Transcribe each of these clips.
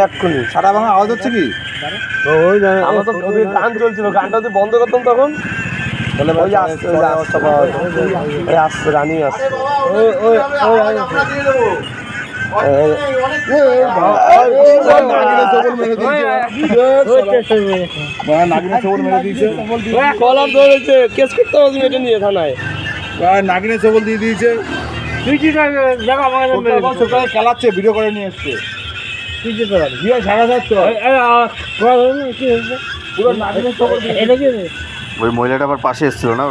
এক্ষুনি সারা ভাঙা আওয়াজ হচ্ছে কি? আমার তো গান চলছিল, গানটা যদি বন্ধ করতাম তখন আসছে রানি আসছে। কলার ধরেছে, কেস করতে হবে এটা নিয়ে থানায়। নাগিনে সবল দিয়ে দিয়েছে, খেলাচ্ছে, ভিডিও করে নিয়ে এসছে। ওই মহিলাটা আবার পাশে এসেছিল না,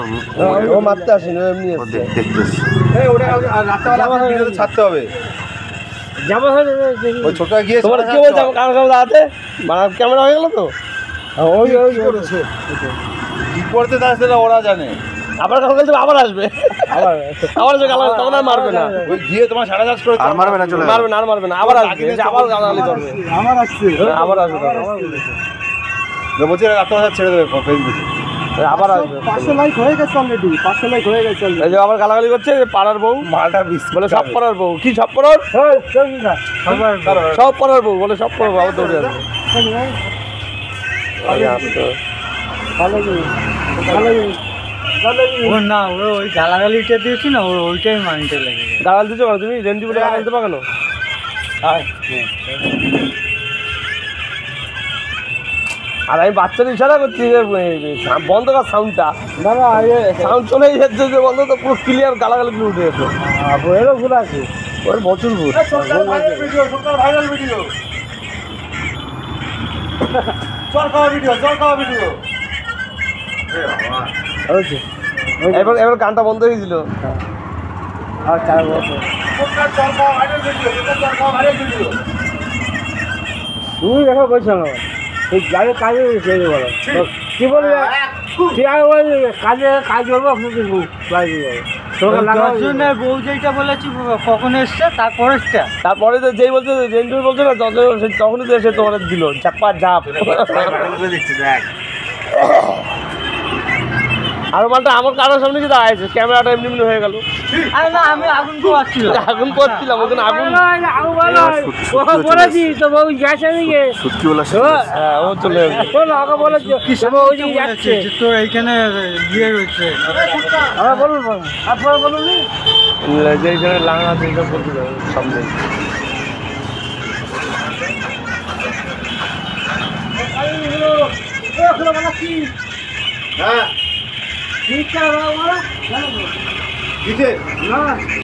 ও মারতে আসেনি, এমনি দেখতে ছাড়তে হবে। ওই ছোট গিয়ে তোমার কি বলছো দাঁড়াতে ক্যামেরা হয়ে গেল তো, কি করতে আসছে না ওরা জানে। আবার কালকে আবার আসবে, আবার আসবে, তখন আর মারবে না। ওই গিয়ে তোমার সাড়ে চাষ করে আর মারবে না, চলে মারবে না, আর মারবে না, আবার আসবে, আবার গালাগালি করবে, আমার আসছে, আবার আসবে, বলছি রাত্রে ছেড়ে দেবে ফেসবুকে, আবার আসবে। 500 লাইক হয়ে গেছে অলরেডি, 500 লাইক হয়ে গেছে। এই যে আবার গালাগালি করছে পাড়ার বউ, মালটা বলে সব পাড়ার বউ, কি সব পাড়ার, সব পাড়ার বউ বলে, সব পাড়ার বউ আবার দৌড়ে আসবে। না ওই গালাগালিটা দিয়েছি না, ওইটাই মাইন্ডে লেগে গেছে। গালাল দিচ্ছ কেন তুমি, রেন্টি বলে গালাল দিতে পারো কেন? আর আমি বাচ্চাদের ইশারা করছি যে বন্ধ কর সাউন্ডটা, দাদা সাউন্ড চলেই যাচ্ছে, যে বন্ধ তো পুরো ক্লিয়ার গালাগালি উঠে গেছে। বইয়েরও ভুল আছে, ওর প্রচুর ভুল। ভাইরাল ভিডিও, চল খাওয়া ভিডিও, চল খাওয়া ভিডিও। এবার গানটা বন্ধ হয়ে গেছিল। তুমি দেখো বলছো না, এই গাড়ি কাজে বলো কি বলবে, ঠিক আছে কাজে কাজ করবো, আপনাকে বউ যেটা বলেছি কখন এসছে, তারপরে তো যেই বলছে রেন্টু বলছে না, তখনই তো এসে তোমার দিল চাপা ঝাপ। আর মালটা আমার কারোর সামনে কি দাঁড়াইছে, ক্যামেরাটা এমনি এমনি হয়ে গেল। আমি আগুন করছিলাম, আগুন করছিলাম, ওখানে আগুন বলেছি তো বউ গেছে নাকি, সত্যি বলা হ্যাঁ ও চলে যাচ্ছে তো এইখানে ইয়ে রয়েছে। আবার বলুন, আপনারা বলুন যেখানে লাঙা আছে এটা বলতে সামনে। হ্যাঁ